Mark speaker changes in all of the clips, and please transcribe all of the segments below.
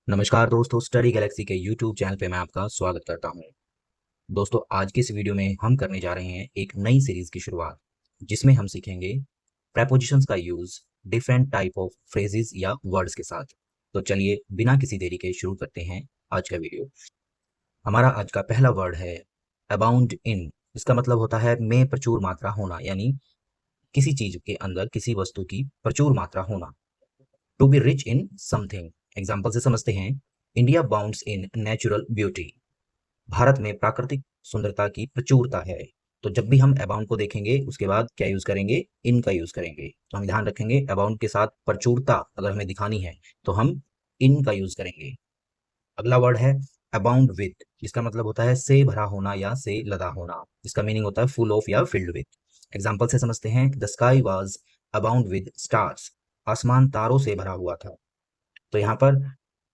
Speaker 1: नमस्कार दोस्तों, study Galaxy के यूट्यूब चैनल पे मैं आपका स्वागत करता हूँ। दोस्तों, आज की इस वीडियो में हम करने जा रहे हैं एक नई सीरीज की शुरुआत, जिसमें हम सीखेंगे प्रेपोजिशंस का use different type of phrases या वर्ड्स के साथ। तो चलिए बिना किसी देरी के शुरू करते हैं आज का वीडियो। हमारा आज का पहला वर्ड है अबाउंड इन। इसका मतलब होता है में प्रचुर मात्रा होना, यानी किसी चीज के अंदर किसी वस्तु की प्रचुर मात्रा होना। To be rich in something. Example से समझते हैं। India bounds in natural beauty. भारत में प्राकृतिक सुंदरता की प्रचुरता है। तो जब भी हम अबाउंड को देखेंगे उसके बाद क्या यूज करेंगे, इन का यूज करेंगे। तो हम ध्यान रखेंगे अबाउंड के साथ प्रचुरता अगर हमें दिखानी है तो हम इन का यूज करेंगे। अगला वर्ड है अबाउंड विथ। इसका मतलब होता है से भरा होना या से लदा होना। इसका मीनिंग होता है फुल ऑफ या फिल्ड विथ। एग्जाम्पल से समझते हैं। The sky was abound with stars. आसमान तारों से भरा हुआ था। तो यहाँ पर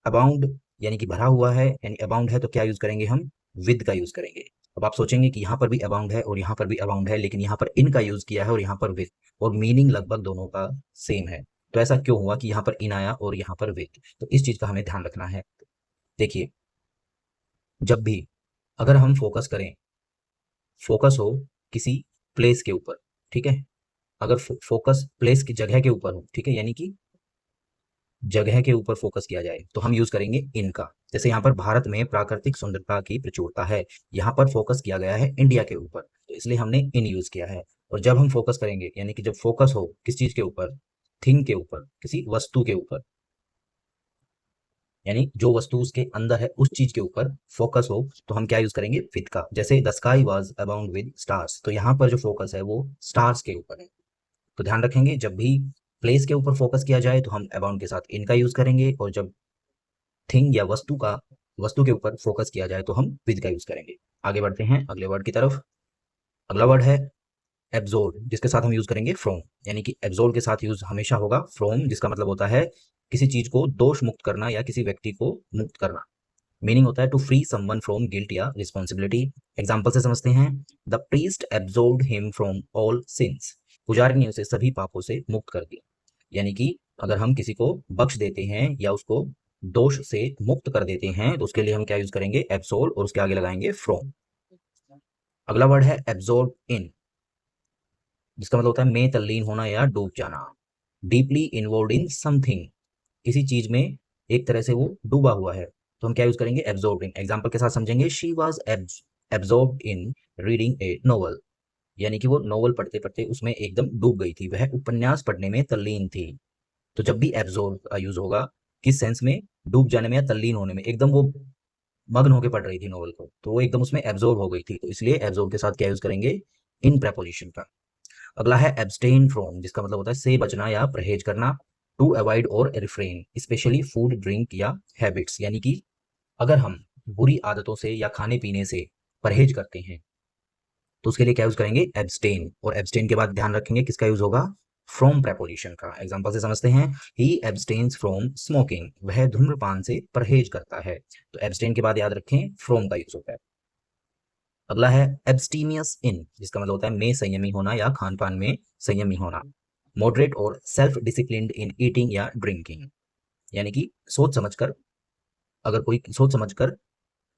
Speaker 1: अबाउंड यानी कि भरा हुआ है, यानी अबाउंड है तो क्या यूज करेंगे हम, विद का यूज करेंगे। अब आप सोचेंगे कि यहाँ पर भी अबाउंड है और यहाँ पर भी अबाउंड है, लेकिन यहाँ पर इन का यूज किया है और यहाँ पर विद, और मीनिंग लगभग दोनों का सेम है। तो ऐसा क्यों हुआ कि यहाँ पर इन आया और यहाँ पर विद? तो इस चीज का हमें ध्यान रखना है। देखिए, जब भी अगर हम फोकस करें, फोकस हो किसी प्लेस के ऊपर, ठीक है, अगर फोकस प्लेस की जगह के ऊपर हो, ठीक है, यानी कि जगह के ऊपर फोकस किया जाए तो हम यूज करेंगे इनका। जैसे यहाँ पर भारत में प्राकृतिक सुंदरता की प्रचुरता है, यहाँ पर फोकस किया गया है इंडिया के ऊपर, तो इसलिए हमने इन यूज किया है। और जब हम फोकस करेंगे, यानी कि जब फोकस हो किस चीज के ऊपर, थिंग के ऊपर, किसी वस्तु के ऊपर, यानी जो वस्तु उसके अंदर है उस चीज के ऊपर फोकस हो, तो हम क्या यूज करेंगे, विद का। जैसे the sky was abound with stars, तो यहाँ पर जो फोकस है वो स्टार्स के ऊपर है। तो ध्यान रखेंगे जब भी प्लेस के ऊपर फोकस किया जाए तो हम अबाउंड के साथ इनका यूज करेंगे, और जब थिंग या वस्तु के ऊपर फोकस किया जाए तो हम विद का यूज करेंगे। आगे बढ़ते हैं अगले वर्ड की तरफ। अगला वर्ड है एब्जॉर्ब, जिसके साथ हम यूज करेंगे फ्रॉम। यानी कि एब्जॉर्ब के साथ यूज हमेशा होगा फ्रॉम, जिसका मतलब होता है किसी चीज को दोष मुक्त करना या किसी व्यक्ति को मुक्त करना। मीनिंग होता है to free someone from guilt या रिस्पॉन्सिबिलिटी। एग्जाम्पल से समझते हैं। The priest absorbed him from all sins. पुजारी ने उसे सभी पापों से मुक्त कर दिया। यानी कि अगर हम किसी को बख्श देते हैं या उसको दोष से मुक्त कर देते हैं तो उसके लिए हम क्या यूज करेंगे, एब्सोल्व, और उसके आगे लगाएंगे फ्रॉम। अगला वर्ड है एब्सोर्ब इन, जिसका मतलब होता है में तल्लीन होना या डूब जाना। डीपली इन्वॉल्व इन समथिंग, किसी चीज में एक तरह से वो डूबा हुआ है, तो हम क्या यूज करेंगे, एब्सोर्ब इन। एग्जाम्पल के साथ समझेंगे। She was absorb in reading a novel. यानी कि वो नोवेल पढ़ते पढ़ते उसमें एकदम डूब गई थी, वह उपन्यास पढ़ने में तल्लीन थी। तो जब भी एब्सोर्ब का यूज होगा, किस सेंस में, डूब जाने में या तल्लीन होने में, एकदम वो मग्न होकर पढ़ रही थी नोवेल को, तो वो एकदम उसमें एब्सोर्ब हो गई थी, तो इसलिए एब्सोर्ब के साथ क्या यूज करेंगे, इन प्रेपोजिशन का। अगला है एब्सटेन फ्रॉम, जिसका मतलब होता है से बचना या परहेज करना। टू अवॉइड और रिफ्रेन, स्पेशली फूड, ड्रिंक या हैबिट्स। यानी कि अगर हम बुरी आदतों से या खाने पीने से परहेज करते हैं तो उसके लिए क्या यूज करेंगे, एब्सटेन। और एब्सटेन के बाद ध्यान रखेंगे किसका यूज होगा, फ्रॉम प्रेपोजिशन का। एग्जांपल से समझते हैं। ही एब्सटेन्स फ्रॉम स्मोकिंग, वह धूम्रपान से परहेज करता है। तो एब्सटेन के बाद याद रखें फ्रॉम का यूज होता है। अगला है एब्सटीमियस इन, जिसका मतलब होता है में संयमी होना या खान पान में संयमी होना। मॉडरेट और सेल्फ डिसिप्लिन्ड इन ईटिंग या ड्रिंकिंग, यानी कि सोच समझकर, अगर कोई सोच समझकर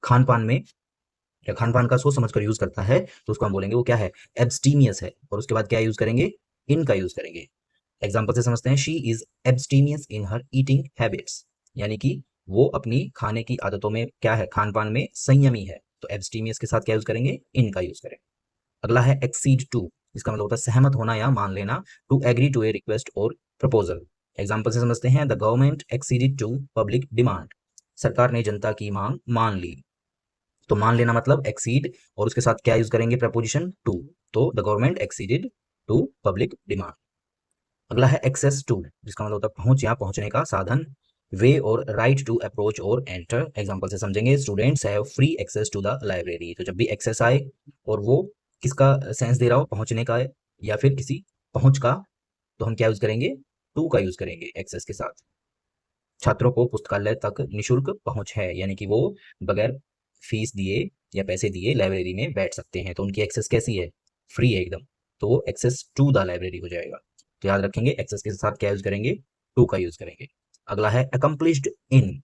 Speaker 1: खान पान में या खान पान का सोच समझकर यूज करता है तो उसको हम बोलेंगे वो क्या है, एब्सटीमियस है। और उसके बाद क्या यूज करेंगे, इन का यूज करेंगे। एग्जाम्पल से समझते हैं। She is abstemious in her eating habits, यानी कि वो अपनी खाने की आदतों में क्या है, खान पान में संयमी है। तो एब्सटीमियस के साथ क्या यूज करेंगे, इन का यूज करेंगे। अगला है एक्सीड टू, इसका मतलब होता है सहमत होना या मान लेना। To agree to a request और प्रपोजल। एग्जाम्पल से समझते हैं। The government acceded to public demand, सरकार ने जनता की मांग मान ली। तो मान लेना मतलब एक्सीड, और उसके साथ क्या यूज करेंगे, प्रपोजिशन टू। तो the government acceded to public demand. अगला है एक्सेस टू, जिसका मतलब होता है पहुंच या पहुंचने का साधन। वे और राइट टू अप्रोच और एंटर। एग्जाम्पल से समझेंगे। Students have free access to the library. तो जब भी एक्सेस आए और वो किसका सेंस दे रहा हो, पहुंचने का या फिर किसी पहुंच का, तो हम क्या यूज करेंगे, टू का यूज करेंगे एक्सेस के साथ। छात्रों को पुस्तकालय तक निशुल्क पहुंच है, यानी कि वो बगैर फीस दिए या पैसे दिए लाइब्रेरी में बैठ सकते हैं, तो उनकी एक्सेस कैसी है, फ्री है एकदम। तो वो एक्सेस टू द लाइब्रेरी हो जाएगा। तो याद रखेंगे एक्सेस के साथ क्या यूज करेंगे, टू का यूज करेंगे। अगला है अकम्प्लिश्ड इन,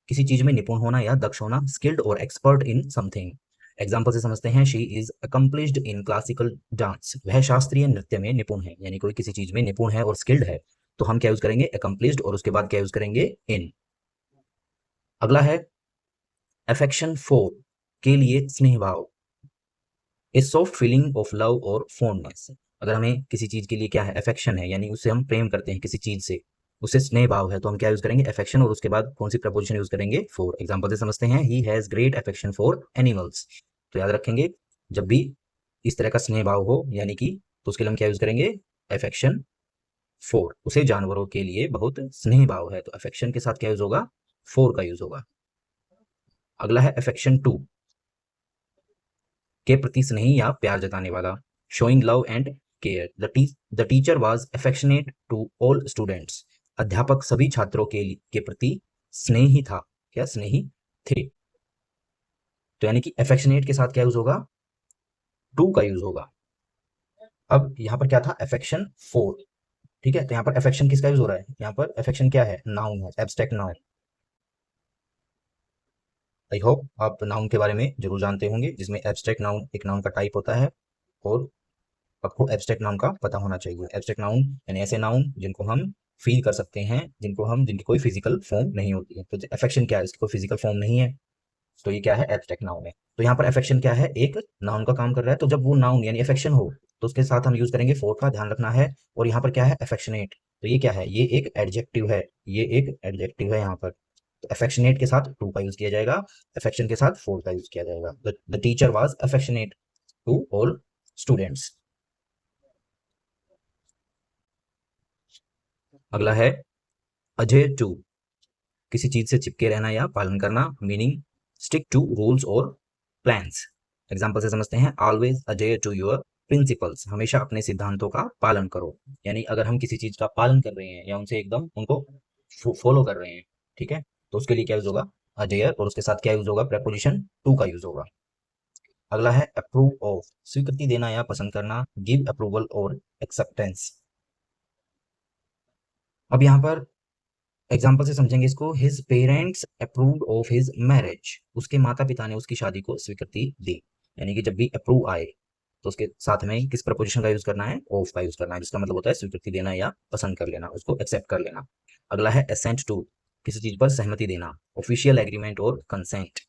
Speaker 1: किसी चीज में निपुण होना या दक्ष होना, स्किल्ड और एक्सपर्ट इन समथिंग। एग्जाम्पल से समझते हैं, she is accomplished in classical dance, वह शास्त्रीय नृत्य में निपुण है, यानी कोई किसी चीज में निपुण है और स्किल्ड है तो हम क्या यूज करेंगे, अकम्प्लिश्ड, और उसके बाद क्या यूज करेंगे, इन। अगला है अफेक्शन फॉर, के लिए स्नेह भाव, ए सॉफ्ट फीलिंग ऑफ लव और फॉन्डनेस। अगर हमें किसी चीज के लिए क्या है, अफेक्शन है, यानी उससे हम प्रेम करते हैं किसी चीज से, उससे स्नेह भाव है, तो हम क्या यूज करेंगे, अफेक्शन, और उसके बाद कौन सी प्रपोजिशन यूज करेंगे, फॉर। एग्जांपल से समझते हैं, he has great affection for animals. तो याद रखेंगे, जब भी इस तरह का स्नेह भाव हो, यानी कि, तो उसके लिए हम क्या यूज करेंगे, अफेक्शन फॉर। उसे जानवरों के लिए बहुत स्नेह भाव है, तो अफेक्शन के साथ क्या यूज होगा, फॉर का यूज होगा। अगला है अफेक्शन टू, के प्रति स्नेही या प्यार जताने वाला, showing love and care. The teacher was affectionate to all students. अध्यापक सभी छात्रों के प्रति स्नेही था, क्या स्नेही थे। तो यानी कि अफेक्शनेट के साथ क्या यूज होगा, टू का यूज होगा। अब यहाँ पर क्या था, अफेक्शन फोर, ठीक है। तो यहाँ पर अफेक्शन किसका यूज हो रहा है, यहाँ पर अफेक्शन क्या है, नाउन है, एब्स्ट्रैक्ट नाउन। आई होप आप नाउन के बारे में जरूर जानते होंगे, जिसमें एब्स्ट्रैक्ट नाउन एक नाउन का टाइप होता है, और आपको एब्स्ट्रैक्ट नाउन का पता होना चाहिए। एब्स्ट्रैक्ट नाउन यानी ऐसे नाउन जिनको हम फील कर सकते हैं, जिनकी कोई फिजिकल फॉर्म नहीं होती है। तो अफेक्शन क्या है, इसकी कोई फिजिकल फॉर्म नहीं है, तो ये क्या है, एब्स्ट्रैक्ट नाउन है। तो यहाँ पर अफेक्शन क्या है, एक नाउन का काम कर रहा है, तो जब वो नाउन यानी अफेक्शन हो तो उसके साथ हम यूज करेंगे फोर का, ध्यान रखना है। और यहाँ पर क्या है, अफेक्शनेट, तो ये क्या है, ये एक एडजेक्टिव है, ये एक एडजेक्टिव है यहाँ पर। तो अफेक्शनेट के साथ टू का यूज किया जाएगा, अफेक्शन के साथ फोर का यूज किया जाएगा। The teacher was affectionate to all students. अगला है अजय टू, किसी चीज से चिपके रहना या पालन करना, मीनिंग स्टिक टू रूल्स और प्लान्स। एग्जाम्पल से समझते हैं, ऑलवेज अजय टू योर प्रिंसिपल्स, हमेशा अपने सिद्धांतों का पालन करो। यानी अगर हम किसी चीज का पालन कर रहे हैं या उनसे एकदम उनको फॉलो कर रहे हैं, ठीक है, तो उसके लिए क्या यूज होगा, अजय, और उसके साथ क्या यूज होगा, प्रपोजिशन टू का यूज होगा। अगला है अप्रूव ऑफ, स्वीकृति देना या पसंद करना, गिव अप्रूवल और एक्सेप्टेंस। अब यहाँ पर एग्जाम्पल से समझेंगे इसको, his parents approved of his marriage, उसके माता पिता ने उसकी शादी को स्वीकृति दी। यानी कि जब भी अप्रूव आए तो उसके साथ में किस प्रपोजिशन का यूज करना है, ऑफ का यूज करना है, जिसका मतलब होता है स्वीकृति देना या पसंद कर लेना, उसको एक्सेप्ट कर लेना। अगला है असेंट टू, किसी चीज पर सहमति देना, ऑफिशियल एग्रीमेंट और consent.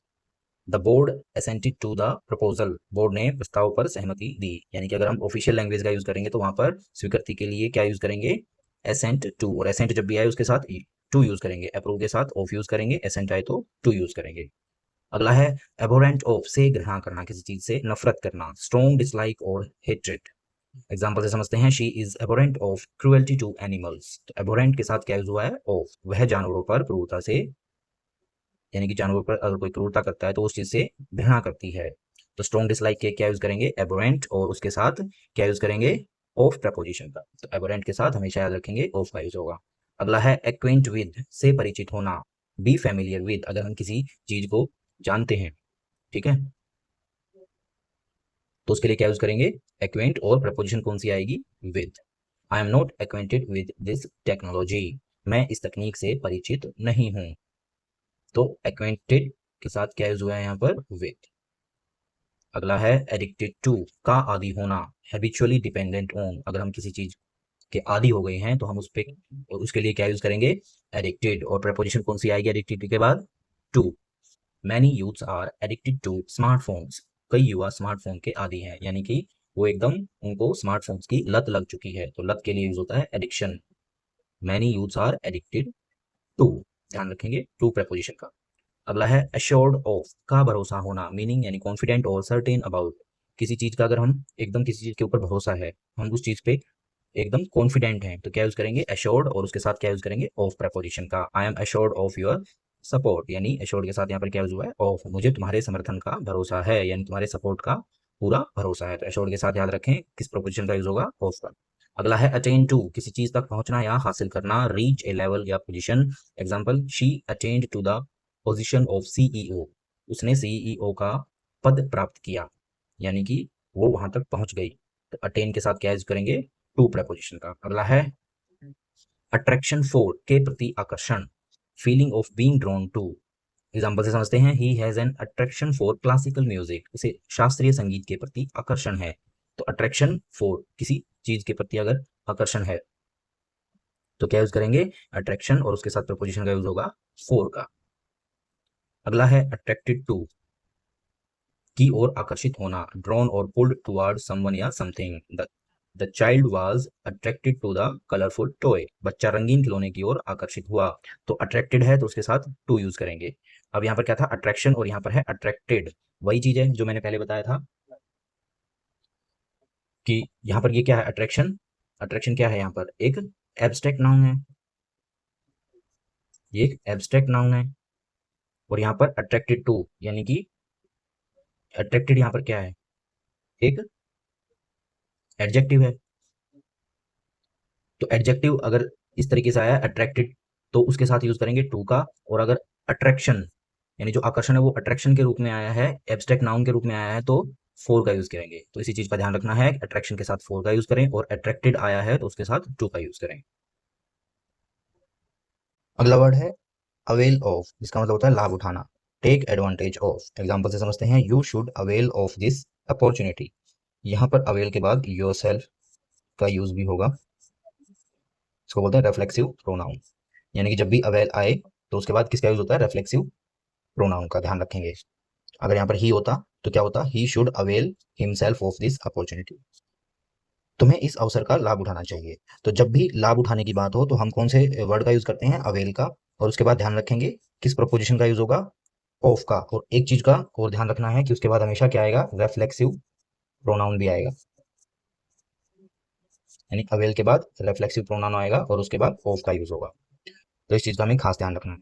Speaker 1: The board assented to the proposal, board ने प्रस्ताव पर सहमति दी। यानी कि अगर हम ऑफिशियल लैंग्वेज का यूज करेंगे तो वहां पर स्वीकृति के लिए क्या यूज करेंगे, एसेंट टू, और एसेंट जब भी आए उसके साथ टू यूज करेंगे, अप्रूव के साथ ऑफ यूज करेंगे, एसेंट आए तो टू यूज करेंगे। अगला है एबोरेंट ऑफ, से घृणा करना, किसी चीज से नफरत करना, स्ट्रॉन्ग डिसलाइक और हेट्रेड। एग्जाम्पल से समझते हैं, she is abhorrent of cruelty to animals. तो एबोरेंट के साथ क्या यूज हुआ है, ऑफ, वह जानवरों पर क्रूरता से, यानी कि जानवर पर अगर कोई क्रूरता करता है तो उस चीज से घृणा करती है। तो स्ट्रॉन्ग डिसलाइक के क्या यूज करेंगे, एबोरेंट, और उसके साथ क्या यूज करेंगे, ऑफ प्रपोजिशन का। तो एबोरेंट के साथ हमेशा याद रखेंगे ऑफ का यूज होगा। अगला है एक्वेंट विद, से परिचित होना, बी फेमिलियर विद, अगर हम किसी चीज को जानते हैं, ठीक है, तो उसके लिए क्या यूज करेंगे, एक्वेंट, और प्रपोजिशन कौन सी आएगी, with. I am not acquainted with this technology, मैं इस तकनीक से परिचित नहीं हूं। तो एक्वेंटेड के साथ क्या यूज हुआ है यहाँ पर, विद। अगला है एडिक्टेड टू, का आदी होना, हैबिचुअली डिपेंडेंट ऑन, अगर हम किसी चीज के आदी हो गए हैं तो हम उस पे, उसके लिए क्या यूज करेंगे, एडिक्टेड, और प्रपोजिशन कौन सी आएगी एडिक्टेड के बाद, to. Many youths are addicted to smartphones, कई युवा स्मार्टफोन के आदी हैं, यानी कि वो एकदम, उनको स्मार्टफोन्स की लत लग चुकी है, तो लत के लिए यूज होता है addiction. Many youths are addicted to, ध्यान रखेंगे टू प्रपोजिशन का। अगला है एश्योर्ड ऑफ, का भरोसा होना, मीनिंग यानी कॉन्फिडेंट और सर्टेन अबाउट, किसी चीज का अगर हम एकदम किसी चीज के ऊपर भरोसा है, हम उस चीज पे एकदम कॉन्फिडेंट हैं, तो क्या यूज करेंगे, एश्योर्ड, और उसके साथ क्या यूज करेंगे, ऑफ प्रपोजिशन का। I am assured of your support, यानी एश्योर्ड के साथ यहाँ पर क्या यूज हुआ है, ऑफ, मुझे तुम्हारे समर्थन का भरोसा है, यानी तुम्हारे सपोर्ट का पूरा भरोसा है। तो एश्योर्ड के साथ याद रखें किस प्रपोजिशन का यूज होगा, ऑफ का। अगला है अटेन टू, किसी चीज तक पहुंचना या हासिल करना, रीच ए लेवल या position. Example, she attained to the position of CEO, उसने सीईओ का पद प्राप्त किया, यानी कि वो वहां तक पहुंच गई। तो अटेन के साथ क्या यूज करेंगे, टू प्रपोजिशन का। अगला है अट्रैक्शन फोर, के प्रति आकर्षण, feeling of being drawn to, example से समझते हैं, he has an attraction for classical music, इसे शास्त्रीय संगीत के प्रति आकर्षण है। तो अट्रैक्शन फॉर, किसी चीज के प्रति अगर आकर्षण है तो क्या यूज करेंगे, अट्रैक्शन, और उसके साथ प्रपोजिशन का यूज होगा फॉर का। अगला है अट्रैक्टेड टू, की ओर आकर्षित होना, ड्रॉन और पुल्ड टुवर्ड समवन या something. The child was attracted to the colourful toy, बच्चा रंगीन खिलौने की ओर आकर्षित हुआ। तो अट्रैक्टेड है तो उसके साथ टू यूज करेंगे। अब यहाँ पर क्या था, अट्रैक्शन, और यहाँ पर है अट्रैक्टेड। वही चीज है जो मैंने पहले बताया था कि यहाँ पर ये क्या है, अट्रैक्शन। अट्रैक्शन क्या है, यहाँ पर एक एब्स्ट्रैक्ट नाउन है, ये एक एब्स्ट्रैक्ट नाउन है। और यहाँ पर अट्रैक्टेड टू, यानी कि अट्रैक्टेड यहाँ पर क्या है, एक एडजेक्टिव है। तो एडजेक्टिव अगर इस तरीके से आया अट्रैक्टेड, तो उसके साथ यूज करेंगे टू का। और अगर अट्रैक्शन, यानी जो आकर्षण है वो अट्रैक्शन के रूप में आया है, एब्स्ट्रैक्ट नाउन के रूप में आया है, तो फोर का यूज करेंगे। तो इसी चीज का ध्यान रखना है, अट्रैक्शन के साथ फोर का यूज करें, और अट्रैक्टेड आया है तो उसके साथ टू का यूज करें। अगला वर्ड है अवेल ऑफ, जिसका मतलब होता है लाभ उठाना, टेक एडवांटेज ऑफ। एग्जाम्पल से समझते हैं, you should avail of this opportunity. यहाँ पर अवेल के बाद योरसेल्फ का यूज भी होगा, इसको बोलते हैं रेफ्लेक्सिव प्रोनाउन। यानी कि जब भी अवेल आए तो उसके बाद किसका यूज होता है, रेफ्लेक्सिव प्रोनाउन का, ध्यान रखेंगे। अगर यहाँ पर ही होता तो क्या होता, he should avail himself of this opportunity. तुम्हें इस अवसर का लाभ उठाना चाहिए। तो जब भी लाभ उठाने की बात हो तो हम कौन से वर्ड का यूज करते हैं, अवेल का। और उसके बाद ध्यान रखेंगे किस प्रपोजिशन का यूज होगा, ऑफ का। और एक चीज का और ध्यान रखना है कि उसके बाद हमेशा क्या आएगा, रेफ्लेक्सिव प्रोनाउन भी आएगा। यानी अवेल के बाद रेफ्लेक्सिव प्रोनाउन आएगा और उसके बाद ऑफ का यूज होगा। तो इस चीज का हमें खास ध्यान रखना है।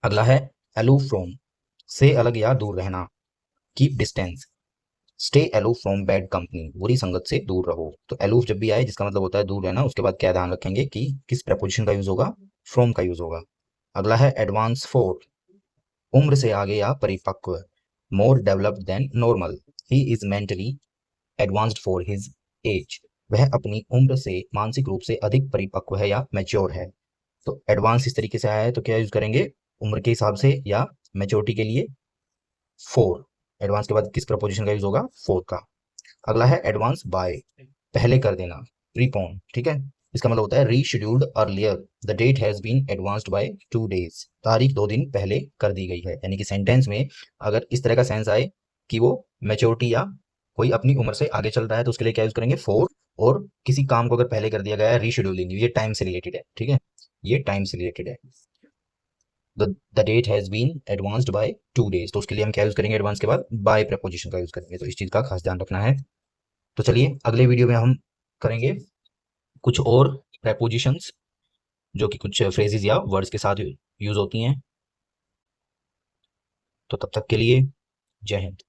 Speaker 1: अगला है अलूफ फ्रॉम, से अलग या दूर रहना, keep distance, stay aloof from bad company, बुरी संगत से दूर रहो। तो अलूफ जब भी आए जिसका मतलब होता है दूर रहना, उसके बाद क्या ध्यान रखेंगे कि किस प्रपोजिशन का यूज होगा, फ्रॉम का यूज होगा। अगला है एडवांस फॉर, उम्र से आगे या परिपक्व, more developed than normal, he is mentally advanced for his age, वह अपनी उम्र से मानसिक रूप से अधिक परिपक्व है या मैच्योर है। तो एडवांस इस तरीके से आया है तो क्या यूज करेंगे, उम्र के हिसाब से या मैच्योरिटी के लिए फोर। एडवांस के बाद किस प्रपोजिशन का यूज होगा, फोर का। अगला है एडवांस बाय, पहले कर देना, प्रीपोन, ठीक है। इसका मतलब होता है rescheduled earlier, the date has been advanced by 2 days, तारीख 2 दिन पहले कर दी गई है। यानी कि सेंटेंस में अगर इस तरह का सेंस आए कि वो मैच्योरिटी या कोई अपनी उम्र से आगे चल रहा है तो उसके लिए क्या यूज करेंगे, फोर। और किसी काम को अगर पहले कर दिया गया है, रीशेड्यूलिंग, ये टाइम से रिलेटेड है, ठीक है, ये टाइम से रिलेटेड है। The date has been advanced by 2 days, तो उसके लिए हम क्या यूज करेंगे, एडवांस के बाद बाय प्रपोजिशन का यूज करेंगे। तो इस चीज का खास ध्यान रखना है। तो चलिए अगले वीडियो में हम करेंगे कुछ और प्रेपोजिशंस जो कि कुछ फ्रेजेस या वर्ड्स के साथ यूज होती हैं। तो तब तक के लिए जय हिंद।